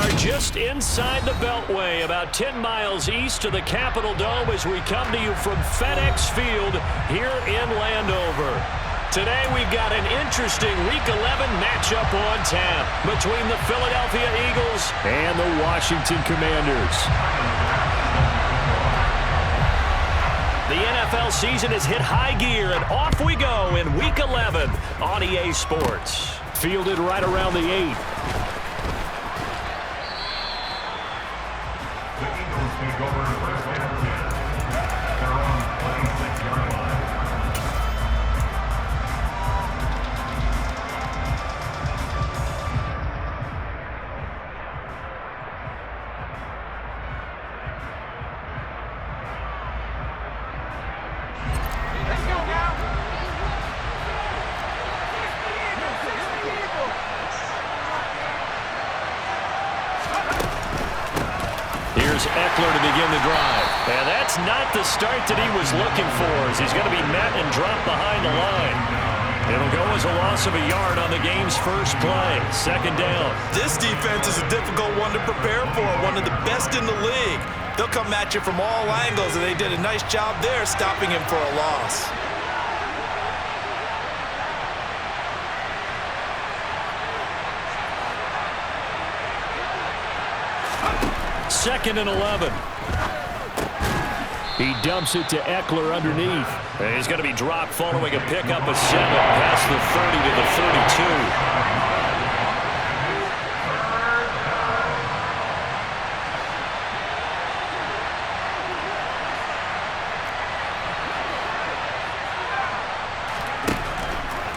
are just inside the Beltway, about 10 miles east of the Capitol Dome as we come to you from FedEx Field here in Landover. Today we've got an interesting Week 11 matchup on tap between the Philadelphia Eagles and the Washington Commanders. The NFL season has hit high gear, and off we go in Week 11 on EA Sports. Fielded right around the 8. Take over the first man of 10. They're on the 26-yard line. Let's go now. Here's Eckler to begin the drive. And that's not the start that he was looking for, as he's going to be met and dropped behind the line. It'll go as a loss of a yard on the game's first play. Second down. This defense is a difficult one to prepare for, one of the best in the league. They'll come at you from all angles, and they did a nice job there stopping him for a loss. Second and 11. He dumps it to Eckler underneath. And he's going to be dropped following a pickup of 7 past the 30 to the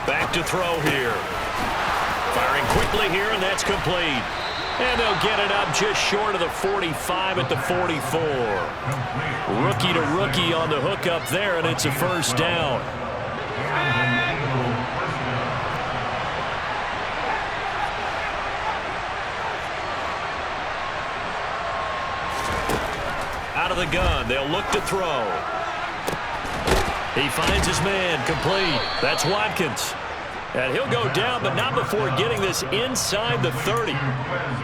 32. Back to throw here. Firing quickly here, and that's complete. And they'll get it up just short of the 45 at the 44. Rookie to rookie on the hook up there, and it's a first down. Out of the gun, they'll look to throw. He finds his man, complete. That's Watkins. And he'll go down, but not before getting this inside the 30.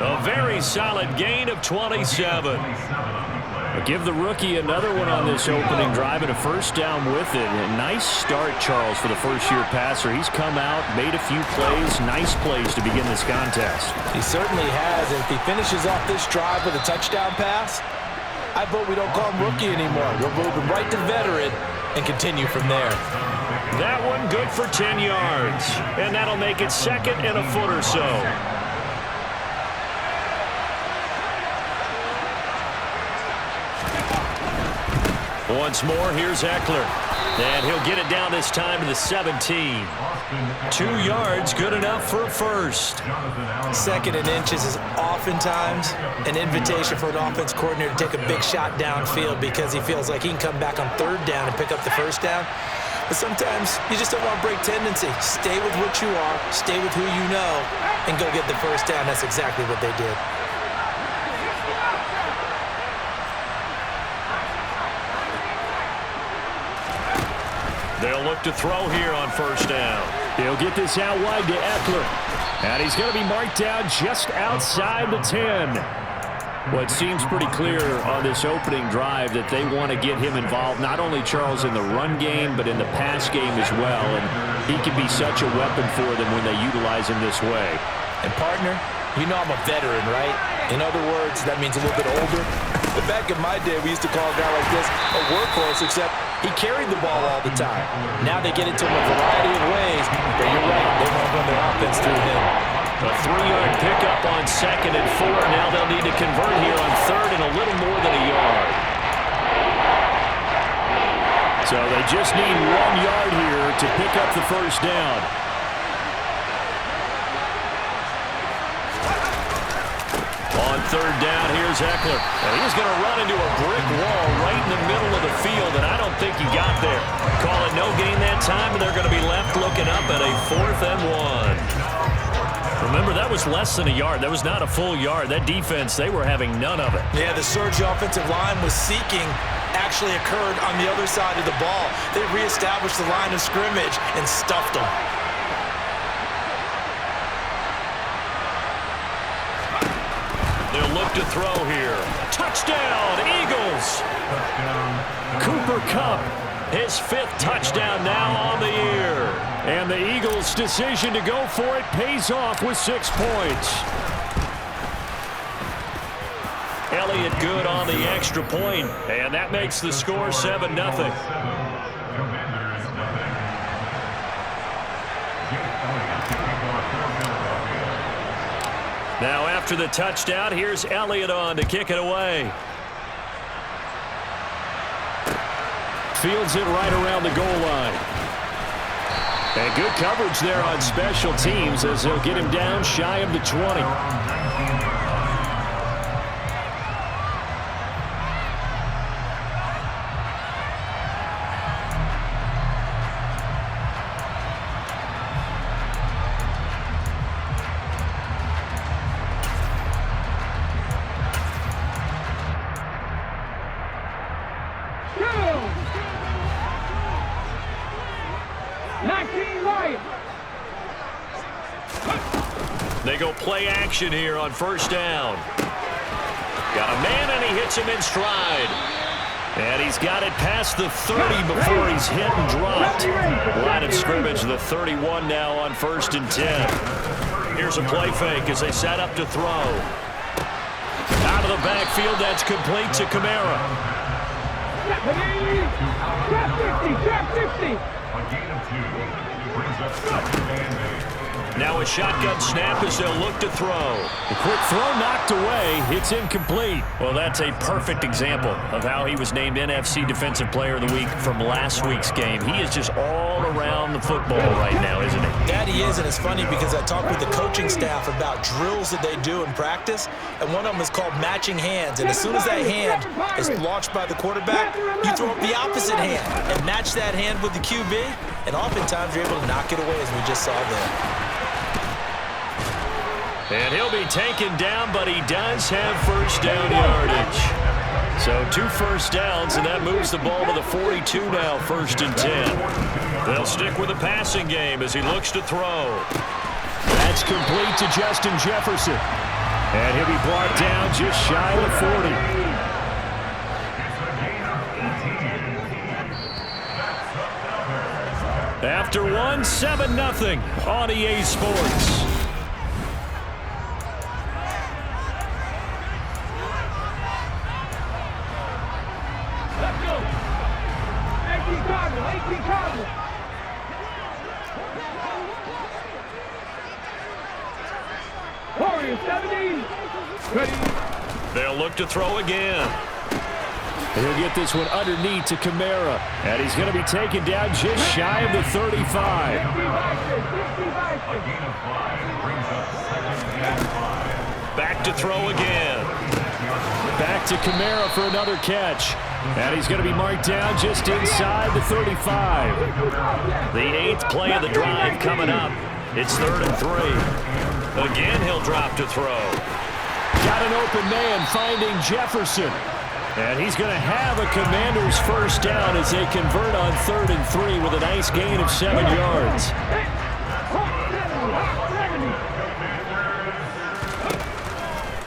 A very solid gain of 27. But give the rookie another one on this opening drive and a first down with it. A nice start, Charles, for the first-year passer. He's come out, made a few plays, nice plays to begin this contest. He certainly has. And if he finishes off this drive with a touchdown pass, I vote we don't call him rookie anymore. We'll move him right to veteran and continue from there. That one good for 10 yards. And that'll make it second and a foot or so. Once more, here's Eckler. And he'll get it down this time to the 17. 2 yards, good enough for a first. Second and inches is oftentimes an invitation for an offense coordinator to take a big shot downfield because he feels like he can come back on third down and pick up the first down. But sometimes you just don't want to break tendency. Stay with what you are, stay with who you know, and go get the first down. That's exactly what they did. They'll look to throw here on first down. He'll get this out wide to Eckler. And he's going to be marked down just outside the 10. Well, it seems pretty clear on this opening drive that they want to get him involved, not only, Charles, in the run game, but in the pass game as well. And he can be such a weapon for them when they utilize him this way. And, partner, you know I'm a veteran, right? In other words, that means a little bit older. But back in my day, we used to call a guy like this a workhorse, except he carried the ball all the time. Now they get it to him a variety of ways, but you're right, they want to run their offense through him. A 3-yard pickup on second and 4. Now they'll need to convert here on third and a little more than a yard. So they just need 1 yard here to pick up the first down. On third down, here's Eckler. And he's going to run into a brick wall right in the middle of the field, and I don't think he got there. Call it no gain that time, and they're going to be left looking up at a 4th and 1. Remember, that was less than a yard. That was not a full yard. That defense, they were having none of it. Yeah, the surge offensive line was seeking actually occurred on the other side of the ball. They reestablished the line of scrimmage and stuffed them. They'll Cooper Kupp, his 5th touchdown now on the year. And the Eagles' decision to go for it pays off with 6 points. Elliott good on the extra point, and that makes the score 7-0. Now after the touchdown, here's Elliott on to kick it away. Fields it right around the goal line. And good coverage there on special teams as they'll get him down shy of the 20. They go play action here on first down. Got a man, and he hits him in stride. And he's got it past the 30 before he's hit and dropped. Line of scrimmage, the 31 now on 1st and 10. Here's a play fake as they set up to throw. Out of the backfield, that's complete to Kamara. A gain of 2 brings up 2nd and 8. Now a shotgun snap as they'll look to throw. The quick throw knocked away. It's incomplete. Well, that's a perfect example of how he was named NFC Defensive Player of the Week from last week's game. He is just all around the football right now, isn't he? That he is, and it's funny because I talked with the coaching staff about drills that they do in practice, and one of them is called matching hands. And as soon as that hand is launched by the quarterback, you throw up the opposite hand and match that hand with the QB, and oftentimes you're able to knock it away, as we just saw there. And he'll be taken down, but he does have first down yardage. So 2 first downs, and that moves the ball to the 42 now, 1st and 10. They'll stick with the passing game as he looks to throw. That's complete to Justin Jefferson. And he'll be brought down just shy of 40. After 1, 7-0 on EA Sports. They'll look to throw again. He'll get this one underneath to Kamara. And he's going to be taken down just shy of the 35. Back to throw again. Back to Kamara for another catch. And he's going to be marked down just inside the 35. The 8th play of the drive coming up. It's 3rd and 3. Again, he'll drop to throw. Got an open man finding Jefferson. And he's going to have a Commander's first down as they convert on 3rd and 3 with a nice gain of 7 yards.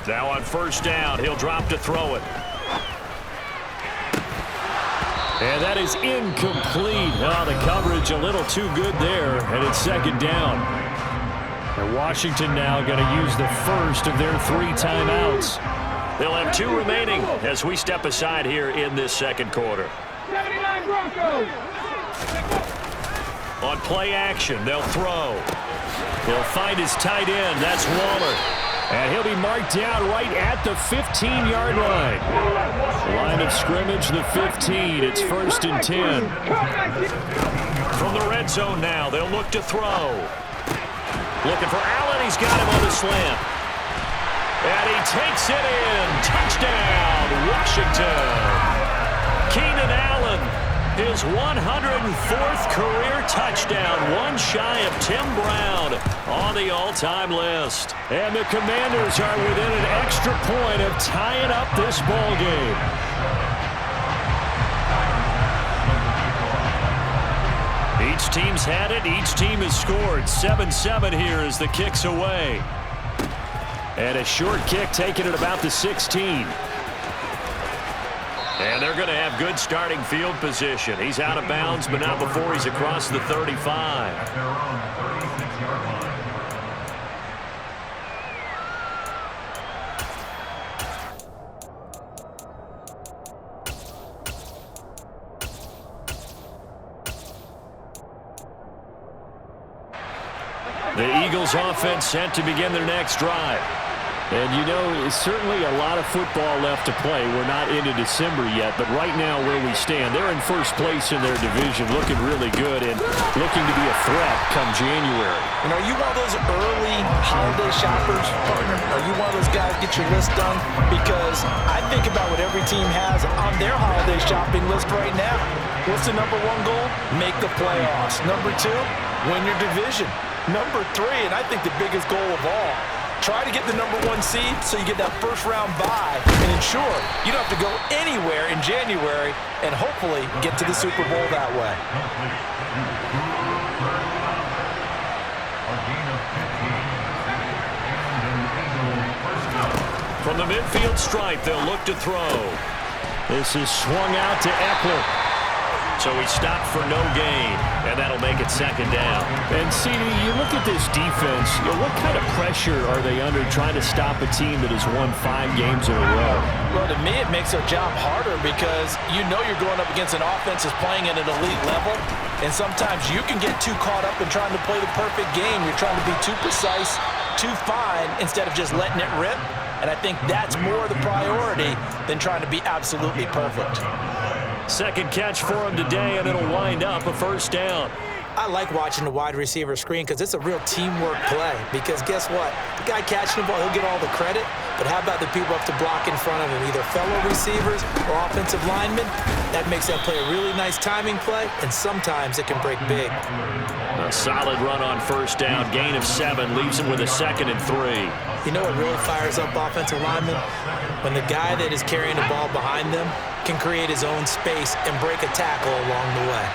Now on first down, he'll drop to throw it. And that is incomplete. Oh, the coverage a little too good there, and it's 2nd down. And Washington now going to use the first of their 3 timeouts. They'll have 2 remaining as we step aside here in this 2nd quarter. 79 Broncos. On play action, they'll throw. He'll find his tight end. That's Waller. And he'll be marked down right at the 15-yard line. Line of scrimmage, the 15. It's 1st and 10. From the red zone now, they'll look to throw. Looking for Allen. He's got him on the slant. And he takes it in. Touchdown, Washington. Keenan Allen, his 104th career touchdown, one shy of Tim Brown on the all-time list. And the Commanders are within an extra point of tying up this ball game. Each team's had it. Each team has scored. 7-7 here as the kick's away. And a short kick taken at about the 16. And they're going to have good starting field position. He's out of bounds, but not before he's across the 35. At their own 36-yard line. The Eagles offense set to begin their next drive. And, you know, certainly a lot of football left to play. We're not into December yet, but right now where we stand, they're in first place in their division, looking really good and looking to be a threat come January. And are you one of those early holiday shoppers, partner? Are you one of those guys get your list done? Because I think about what every team has on their holiday shopping list right now. What's the number one goal? Make the playoffs. Number two, win your division. Number three, and I think the biggest goal of all, try to get the number one seed so you get that first round bye and ensure you don't have to go anywhere in January and hopefully get to the Super Bowl that way. A gain of 15. And an Eagle first down. From the midfield stripe, they'll look to throw. This is swung out to Eckler. So he stopped for no gain, and that'll make it second down. And, CD, you look at this defense, you know, what kind of pressure are they under trying to stop a team that has won 5 games in a row? Well, to me, it makes their job harder because you know you're going up against an offense that's playing at an elite level, and sometimes you can get too caught up in trying to play the perfect game. You're trying to be too precise, too fine, instead of just letting it rip. And I think that's more the priority than trying to be absolutely perfect. Second catch for him today, and it'll wind up a first down. I like watching the wide receiver screen because it's a real teamwork play. Because guess what? The guy catching the ball, he'll get all the credit. But how about the people up to block in front of him, either fellow receivers or offensive linemen? That makes that play a really nice timing play, and sometimes it can break big. A solid run on first down. Gain of 7 leaves him with a 2nd and 3. You know what really fires up offensive linemen? When the guy that is carrying the ball behind them can create his own space and break a tackle along the way.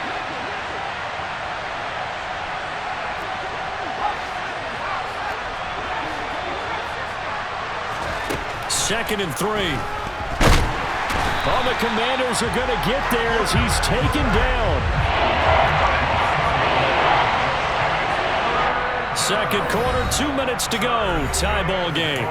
Second and 3. Oh, the Commanders are going to get there as he's taken down. Second quarter, 2 minutes to go. Tie ball game.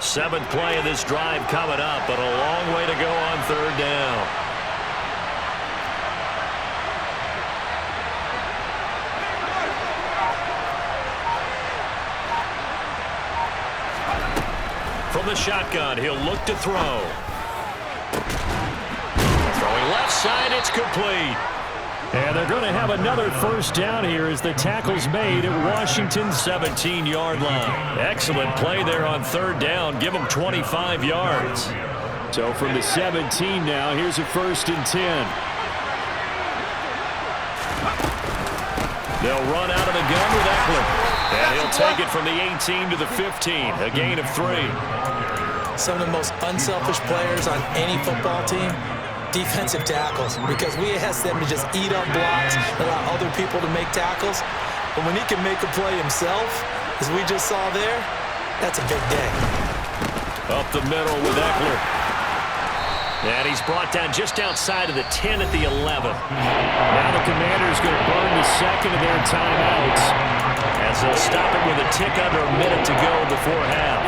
Seventh play of this drive coming up, but a long way to go on third down. From the shotgun, he'll look to throw. Throwing left side, it's complete. And they're going to have another first down here as the tackle's made at Washington's 17-yard line. Excellent play there on third down. Give them 25 yards. So from the 17 now, here's a 1st and 10. They'll run out of the gun with Eckler. And he'll take it from the 18 to the 15. A gain of 3. Some of the most unselfish players on any football team, defensive tackles, because we ask them to just eat up blocks and allow other people to make tackles. But when he can make a play himself, as we just saw there, that's a big day. Up the middle with Eckler. And he's brought down just outside of the 10 at the 11. Now the Commanders going to burn the second of their timeouts, as they'll stop it with a tick under a minute to go before half.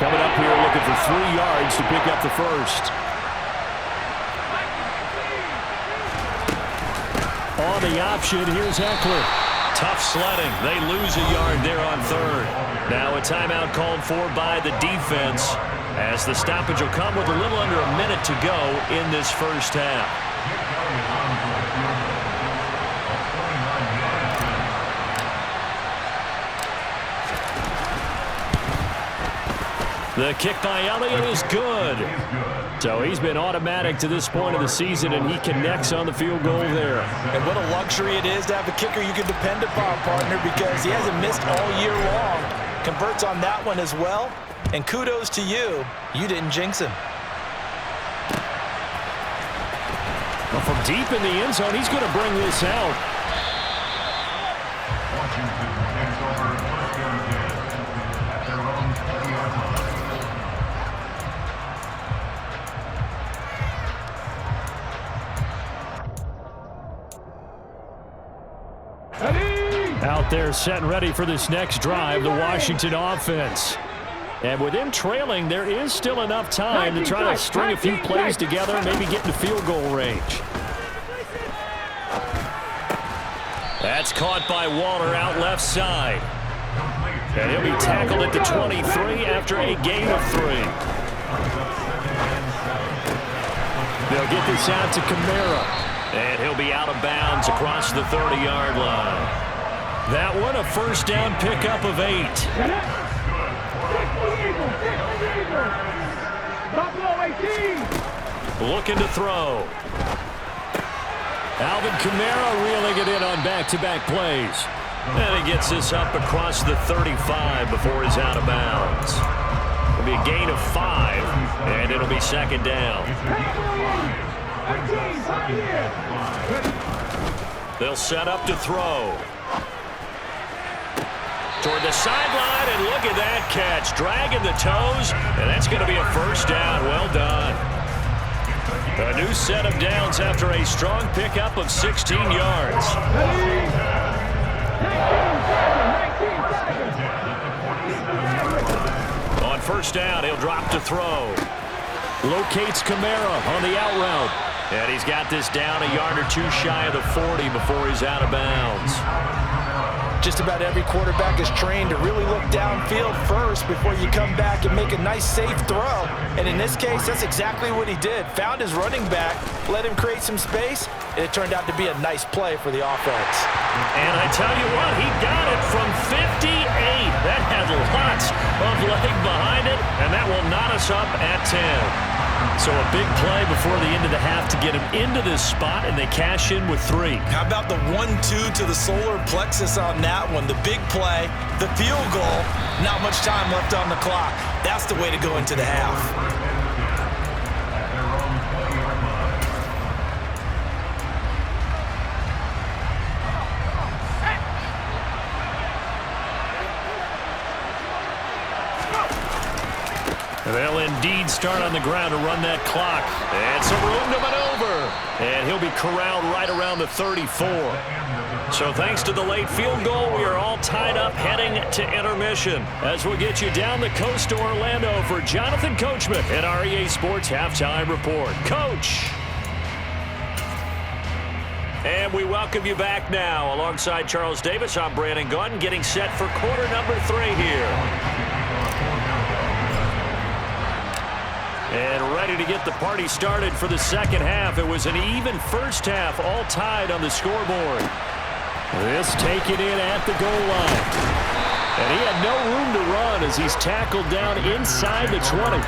Coming up here looking for 3 yards to pick up the first. On the option, here's Eckler. Tough sledding. They lose a yard there on third. Now a timeout called for by the defense, as the stoppage will come with a little under a minute to go in this first half. The kick by Elliott is good. So he's been automatic to this point of the season, and he connects on the field goal there. And what a luxury it is to have a kicker you can depend upon, partner, because he hasn't missed all year long. Converts on that one as well, and kudos to you. You didn't jinx him. Well, from deep in the end zone, he's going to bring this out. Washington takes over first down again at their own 40-yard line. Out there set and ready for this next drive, the Washington offense. And with them trailing, there is still enough time to try to string a few plays together and maybe get into field goal range. That's caught by Waller out left side. And he'll be tackled at the 23 after a gain of 3. They'll get this out to Kamara. And he'll be out of bounds across the 30-yard line. That one, a first down pickup of 8. Looking to throw. Alvin Kamara reeling it in on back-to-back plays. And he gets this up across the 35 before he's out of bounds. It'll be a gain of 5, and it'll be second down. They'll set up to throw. Toward the sideline, and look at that catch. Dragging the toes, and that's going to be a first down. Well done. A new set of downs after a strong pickup of 16 yards. On first down, he'll drop to throw. Locates Kamara on the out route. And he's got this down a yard or 2 shy of the 40 before he's out of bounds. Just about every quarterback is trained to really look downfield first before you come back and make a nice, safe throw. And in this case, that's exactly what he did. Found his running back, let him create some space, and it turned out to be a nice play for the offense. And I tell you what, he got it from 58. That had lots of leg behind it, and that will knot us up at 10. So a big play before the end of the half to get him into this spot, and they cash in with 3. How about the 1-2 to the solar plexus on that one? The big play, the field goal, not much time left on the clock. That's the way to go into the half. They'll indeed start on the ground to run that clock. And some room to maneuver. And he'll be corralled right around the 34. So thanks to the late field goal, we are all tied up heading to intermission. As we'll get you down the coast to Orlando for Jonathan Coachman at our EA Sports Halftime Report. Coach! And we welcome you back now. Alongside Charles Davis, I'm Brandon Gautin, getting set for quarter number 3 here. And ready to get the party started for the second half. It was an even first half, all tied on the scoreboard. This taken in at the goal line. And he had no room to run as he's tackled down inside the 20.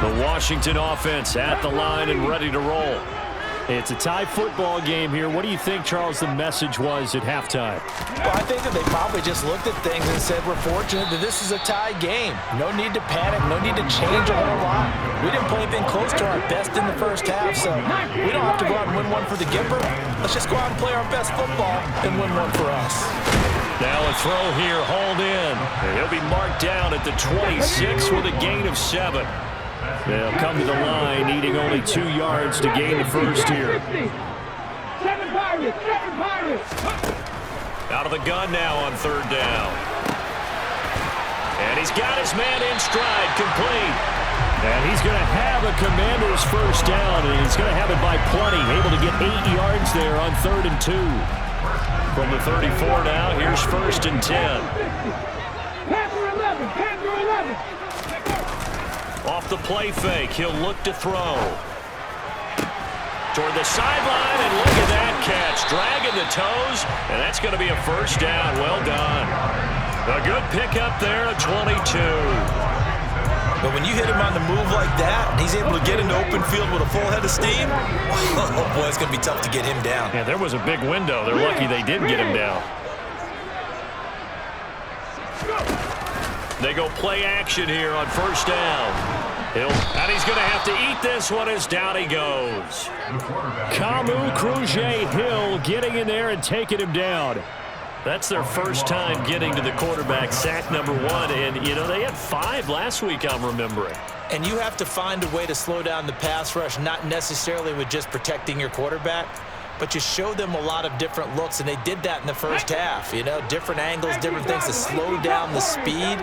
The Washington offense at the line and ready to roll. It's a tie football game here. What do you think, Charles, the message was at halftime? Well, I think that they probably just looked at things and said, we're fortunate that this is a tie game. No need to panic. No need to change a whole lot. We didn't play anything close to our best in the first half, so we don't have to go out and win one for the Gipper. Let's just go out and play our best football and win one for us. Now a throw here, hauled in. He'll be marked down at the 26 with a gain of 7. They'll come to the line, needing only 2 yards to gain the first here. Out of the gun now on third down. And he's got his man in stride, complete. And he's going to have a Commander's first down, and he's going to have it by plenty. Able to get 8 yards there on 3rd and 2. From the 34 now, here's 1st and 10. Off the play fake, he'll look to throw. toward the sideline, and look at that catch. Dragging the toes, and that's going to be a first down. Well done. A good pickup there at 22. But when you hit him on the move like that, and he's able to get into open field with a full head of steam, oh boy, it's going to be tough to get him down. Yeah, there was a big window. They're lucky they did get him down. They go play action here on first down. And he's going to have to eat this one as down he goes. Kamu Krujay-Hill getting in there and taking him down. That's their first time getting to the quarterback, sack number 1. And, you know, they had 5 last week, I'm remembering. And you have to find a way to slow down the pass rush, not necessarily with just protecting your quarterback, but you show them a lot of different looks, and they did that in the first half. You know, different angles, different things to slow down the speed.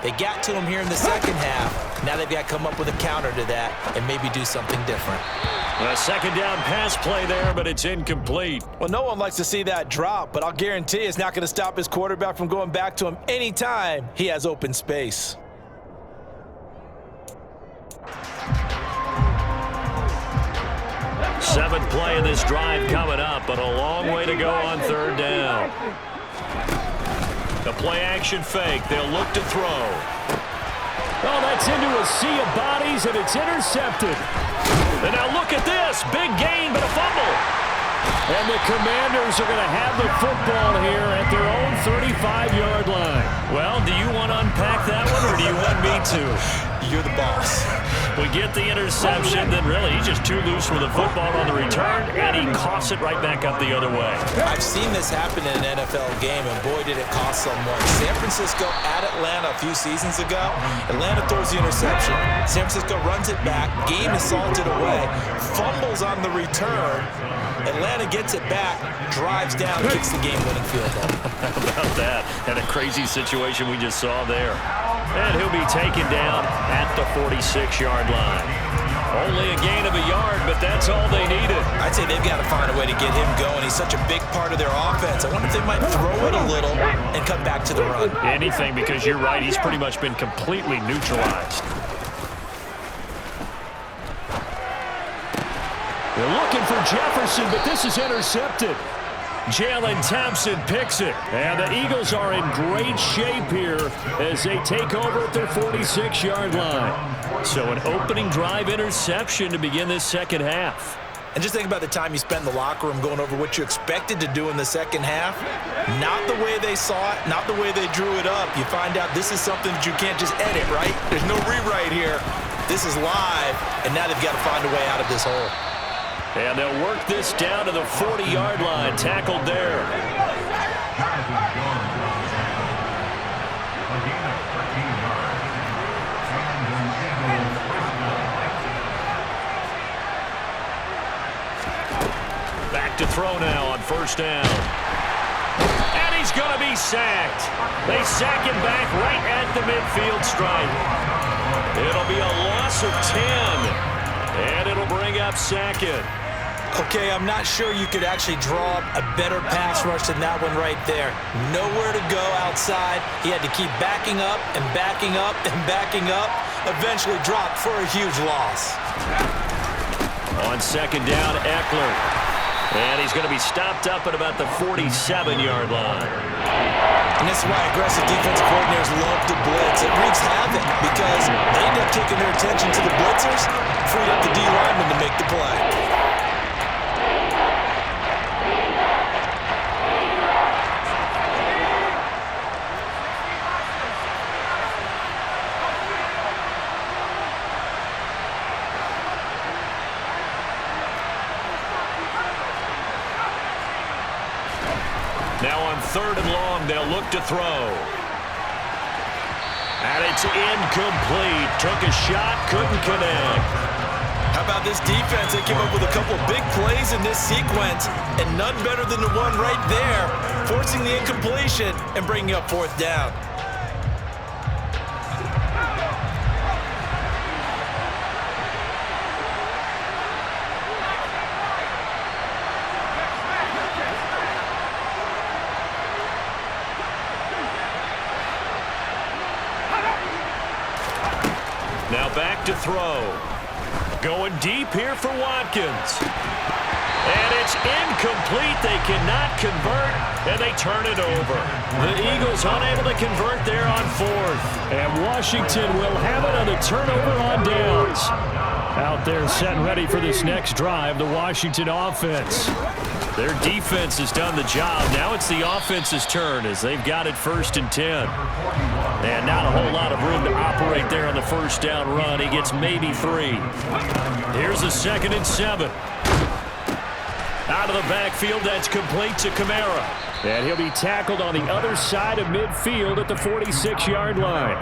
They got to him here in the second half. Now they've got to come up with a counter to that and maybe do something different. A second down pass play there, but it's incomplete. Well, no one likes to see that drop, but I'll guarantee it's not going to stop his quarterback from going back to him anytime he has open space. Seventh play of this drive coming up, but a long way to go on third down. The play action fake. They'll look to throw. Oh, that's into a sea of bodies, and it's intercepted. And now look at this. Big gain, but a fumble. And the Commanders are going to have the football here at their own 35-yard line. Well, do you want to unpack that one, or do you want me to? You're the boss. We get the interception, then really he's just too loose with the football on the return, and he coughs it right back up the other way. I've seen this happen in an NFL game, and boy, did it cost someone. San Francisco at Atlanta a few seasons ago. Atlanta throws the interception. San Francisco runs it back. Game is salted away. Fumbles on the return. Atlanta gets it back, drives down, kicks the game-winning field goal. How about that? And a crazy situation we just saw there. And he'll be taken down at the 46-yard line. Only a gain of a yard, but that's all they needed. I'd say they've got to find a way to get him going. He's such a big part of their offense. I wonder if they might throw it a little and come back to the run. Anything, because you're right, he's pretty much been completely neutralized. They're looking for Jefferson, but this is intercepted. Jalen Thompson picks it. And the Eagles are in great shape here as they take over at their 46-yard line. So an opening drive interception to begin this second half. And just think about the time you spend in the locker room going over what you expected to do in the second half. Not the way they saw it, not the way they drew it up. You find out this is something that you can't just edit, right? There's no rewrite here. This is live, and now they've got to find a way out of this hole. And they'll work this down to the 40-yard line, tackled there. Back to throw now on first down. And he's going to be sacked. They sack him back right at the midfield stripe. It'll be a loss of 10. And it'll bring up Sackett. Okay, I'm not sure you could actually draw up a better pass rush than that one right there. Nowhere to go outside. He had to keep backing up and backing up and backing up. Eventually dropped for a huge loss. On second down, Eckler. And he's going to be stopped up at about the 47-yard line. And this is why aggressive defensive coordinators love to blitz. It wreaks havoc because they end up taking their attention to the blitzers, freed up the D lineman to make the play. Now on third and long, they'll look to throw. And it's incomplete. Took a shot, couldn't connect. How about this defense? They came up with a couple of big plays in this sequence, and none better than the one right there, forcing the incompletion and bringing up fourth down. Now back to throw. Going deep here for Watkins. And it's incomplete. They cannot convert, and they turn it over. The Eagles unable to convert there on fourth. And Washington will have it on the turnover on downs. Out there set and ready for this next drive, the Washington offense. Their defense has done the job. Now it's the offense's turn as they've got it 1st and 10. And not a whole lot of room to operate there on the first down run. He gets maybe 3. Here's a 2nd and 7. Out of the backfield, that's complete to Kamara. And he'll be tackled on the other side of midfield at the 46-yard line.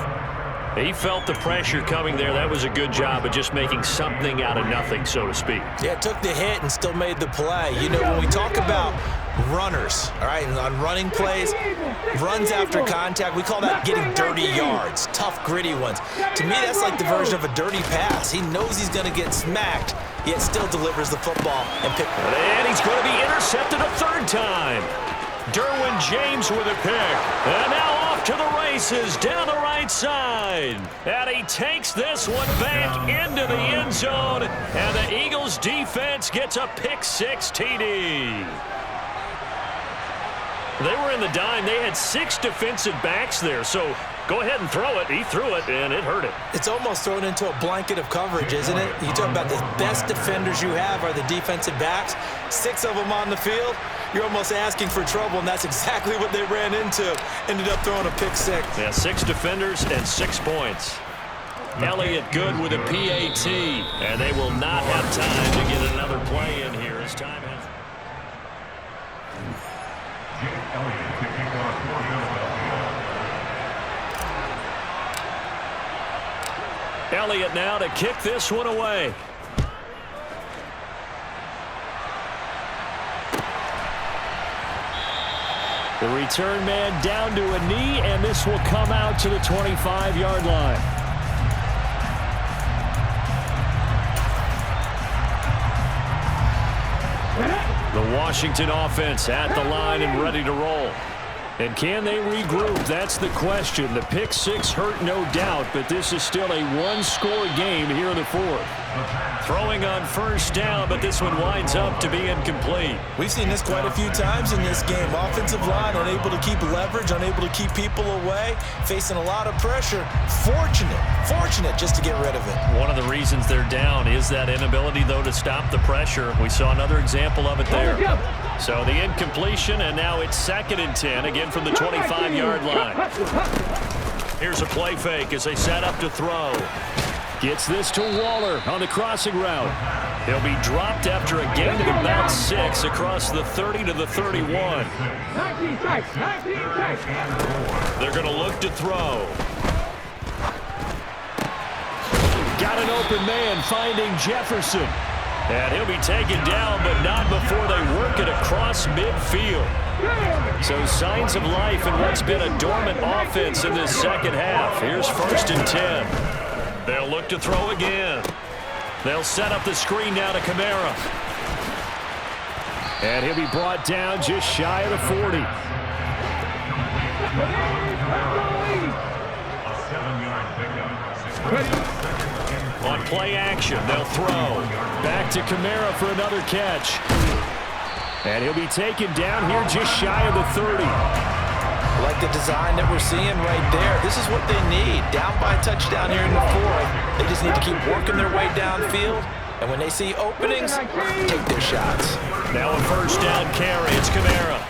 He felt the pressure coming there. That was a good job of just making something out of nothing, so to speak. Yeah, took the hit and still made the play. You know, when we talk about runners, all right, on running plays, runs after contact, we call that getting dirty yards, tough, gritty ones. To me, that's like the version of a dirty pass. He knows he's going to get smacked, yet still delivers the football and pick. And he's going to be intercepted a 3rd time. Derwin James with a pick. And now off to the races down the right side. And he takes this one back into the end zone. And the Eagles defense gets a pick 6 TD. They were in the dime. They had 6 defensive backs there. So go ahead and throw it. He threw it, and it hurt it. It's almost thrown into a blanket of coverage, isn't it? You talk about the best defenders you have are the defensive backs. 6 of them on the field. You're almost asking for trouble, and that's exactly what they ran into. Ended up throwing a pick 6. Yeah, 6 defenders and 6 points. Elliott good with a PAT, and they will not have time to get another play in here as time has. Jake Elliott to kick off for Philadelphia. Elliott now to kick this one away. The return man down to a knee, and this will come out to the 25-yard line. The Washington offense at the line and ready to roll. And can they regroup? That's the question. The pick 6 hurt, no doubt, but this is still a one-score game here in the 4th. Throwing on 1st down, but this one winds up to be incomplete. We've seen this quite a few times in this game. Offensive line unable to keep leverage, unable to keep people away, facing a lot of pressure. Fortunate just to get rid of it. One of the reasons they're down is that inability, though, to stop the pressure. We saw another example of it there. So the incompletion, and now it's 2nd and 10, again from the 25-yard line. Here's a play fake as they set up to throw. Gets this to Waller on the crossing route. He'll be dropped after a gain of about 6 across the 30 to the 31. 19 strikes. They're going to look to throw. Got an open man finding Jefferson. And he'll be taken down, but not before they work it across midfield. So signs of life in what's been a dormant offense in this 2nd half. Here's 1st and 10. They'll look to throw again. They'll set up the screen now to Kamara. And he'll be brought down just shy of the 40. A 7-yard pickup. On play action, they'll throw. Back to Kamara for another catch. And he'll be taken down here just shy of the 30. Like the design that we're seeing right there. This is what they need. Down by a touchdown here in the 4th. They just need to keep working their way downfield. And when they see openings, take their shots. Now a 1st down carry. It's Kamara.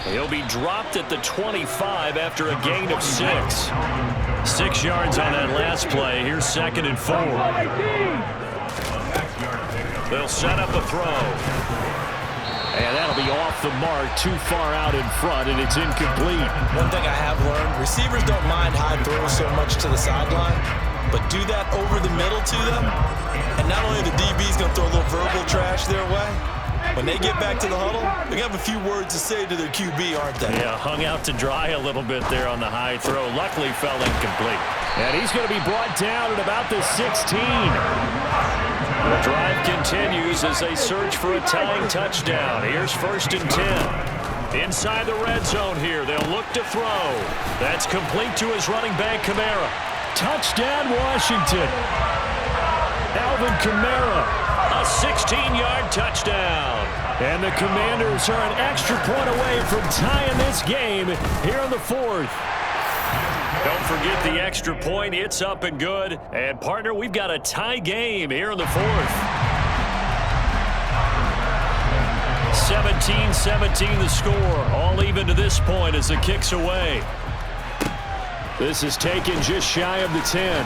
He'll be dropped at the 25 after a gain of 6. 6 yards on that last play. Here's 2nd and 4. They'll set up a throw. And that'll be off the mark, too far out in front, and it's incomplete. One thing I have learned, receivers don't mind high throws so much to the sideline, but do that over the middle to them, and not only the DB's going to throw a little verbal trash their way, when they get back to the huddle, they're going to have a few words to say to their QB, aren't they? Yeah, hung out to dry a little bit there on the high throw. Luckily fell incomplete. And he's going to be brought down at about the 16. The drive continues as they search for a tying touchdown. Here's 1st and 10. Inside the red zone here. They'll look to throw. That's complete to his running back, Kamara. Touchdown, Washington. Alvin Kamara. A 16-yard touchdown. And the Commanders are an extra point away from tying this game here in the fourth. Don't forget the extra point. It's up and good. And, partner, we've got a tie game here in the fourth. 17-17 the score. All even to this point as the kick's away. This is taken just shy of the 10.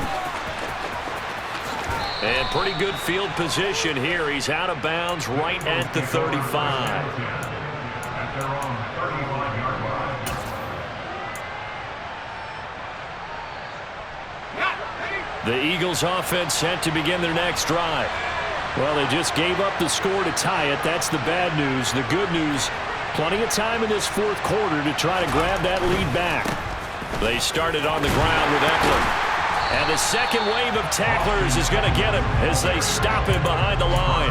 And pretty good field position here. He's out of bounds right at the 35. At their own 35-yard line. The Eagles offense set to begin their next drive. Well, they just gave up the score to tie it. That's the bad news. The good news, plenty of time in this fourth quarter to try to grab that lead back. They started on the ground with Eckler. And the second wave of tacklers is going to get him as they stop him behind the line.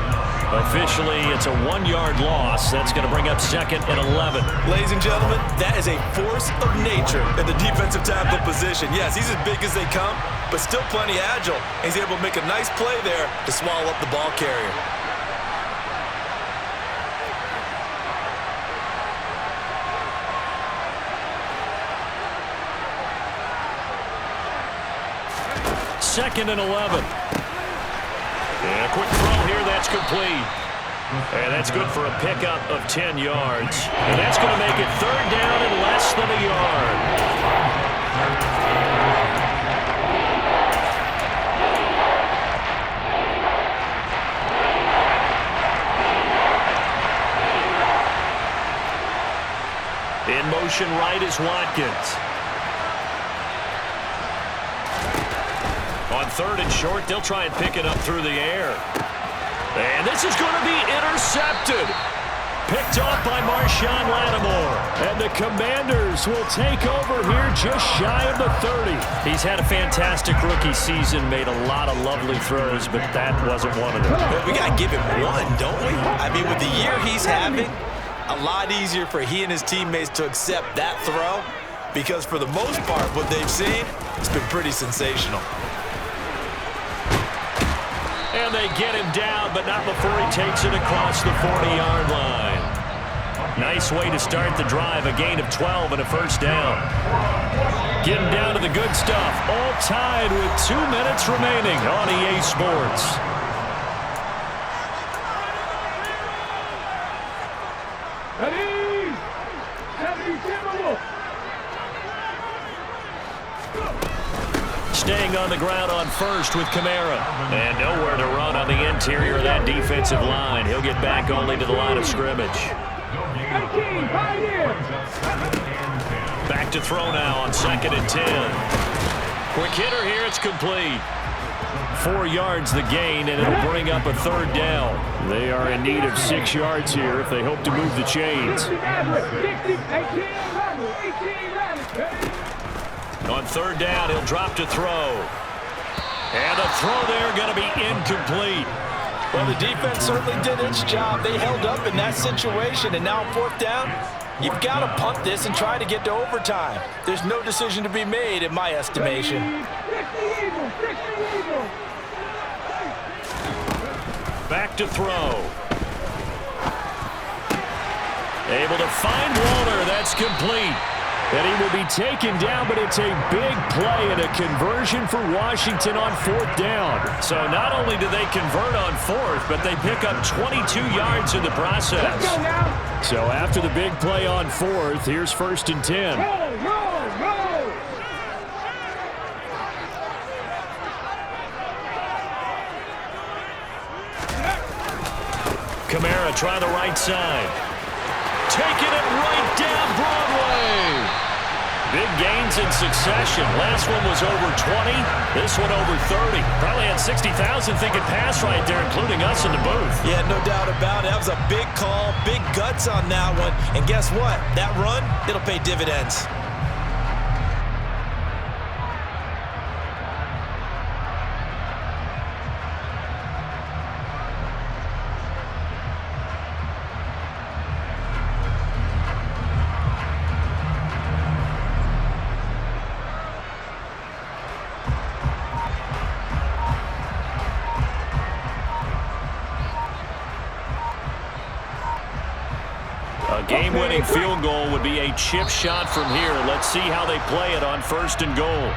Officially, it's a 1-yard loss. That's going to bring up 2nd and 11. Ladies and gentlemen, that is a force of nature in the defensive tackle position. Yes, he's as big as they come, but still plenty agile. He's able to make a nice play there to swallow up the ball carrier. Second and 11. And a quick throw here, that's complete. And that's good for a pickup of 10 yards. And that's going to make it 3rd down and less than a yard. In motion right is Watkins. On 3rd and short, they'll try and pick it up through the air. And this is going to be intercepted. Picked off by Marshawn Lattimore. And the Commanders will take over here just shy of the 30. He's had a fantastic rookie season, made a lot of lovely throws, but that wasn't one of them. Well, we got to give him one, don't we? I mean, with the year he's having, a lot easier for he and his teammates to accept that throw because for the most part, what they've seen, it's been pretty sensational. And they get him down, but not before he takes it across the 40-yard line. Nice way to start the drive, a gain of 12 and a 1st down. Getting down to the good stuff, all tied with 2 minutes remaining on EA Sports. Staying on the ground on 1st with Kamara. And nowhere to run on the interior of that defensive line. He'll get back only to the line of scrimmage. Back to throw now on 2nd and 10. Quick hitter here, it's complete. 4 yards the gain, and it'll bring up a 3rd down. They are in need of 6 yards here if they hope to move the chains. On 3rd down, he'll drop to throw. And the throw there going to be incomplete. Well, the defense certainly did its job. They held up in that situation, and now 4th down, you've got to punt this and try to get to overtime. There's no decision to be made in my estimation. Back to throw. Able to find Walter. That's complete. And he will be taken down, but it's a big play and a conversion for Washington on 4th down. So not only do they convert on 4th, but they pick up 22 yards in the process. So after the big play on 4th, here's 1st and 10. Kamara try the right side. Taking it right down Broadway. Big gains in succession. Last one was over 20. This one over 30. Probably had 60,000 thinking pass right there, including us in the booth. Yeah, no doubt about it. That was a big call, big guts on that one. And guess what? That run, it'll pay dividends. game-winning field goal would be a chip shot from here. Let's see how they play it on 1st and goal.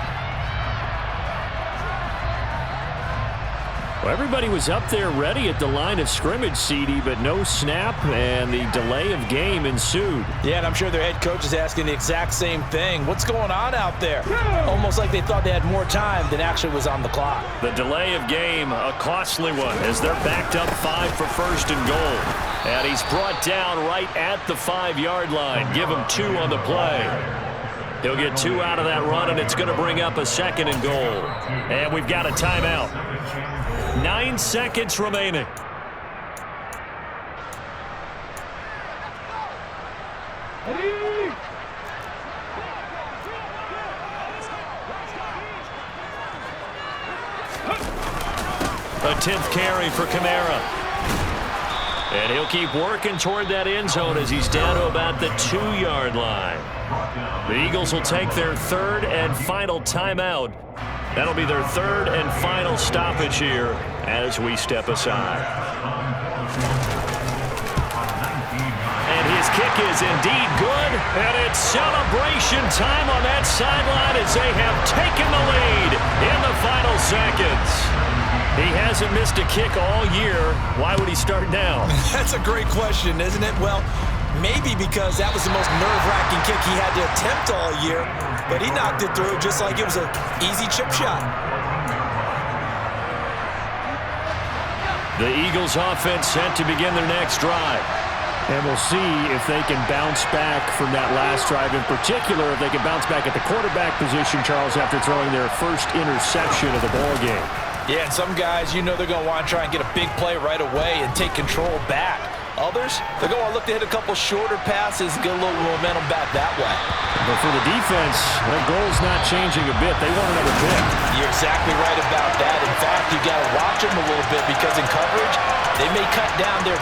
Well, everybody was up there ready at the line of scrimmage, CD, but no snap, and the delay of game ensued. Yeah, and I'm sure their head coach is asking the exact same thing. What's going on out there? Almost like they thought they had more time than actually was on the clock. The delay of game, a costly one, as they're backed up 5 for 1st and goal. And he's brought down right at the 5-yard line. Give him 2 on the play. He'll get 2 out of that run, and it's going to bring up a 2nd and goal. And we've got a timeout. 9 seconds remaining. A 10th carry for Kamara. And he'll keep working toward that end zone as he's down to about the 2-yard line. The Eagles will take their 3rd and final timeout. That'll be their 3rd and final stoppage here as we step aside. And his kick is indeed good, and it's celebration time on that sideline as they have taken the lead in the final seconds. He hasn't missed a kick all year. Why would he start now? That's a great question, isn't it? Well, maybe because that was the most nerve-wracking kick he had to attempt all year, but he knocked it through just like it was an easy chip shot. The Eagles offense set to begin their next drive. And we'll see if they can bounce back from that last drive. In particular, if they can bounce back at the quarterback position, Charles, after throwing their first interception of the ball game. Yeah, and some guys, you know they're going to want to try and get a big play right away and take control back. Others, they're going to look to hit a couple shorter passes, get a little momentum back that way. But for the defense, that goal's not changing a bit. They want another pick. You're exactly right about that. In fact, you got to watch them a little bit because in coverage, they may cut down their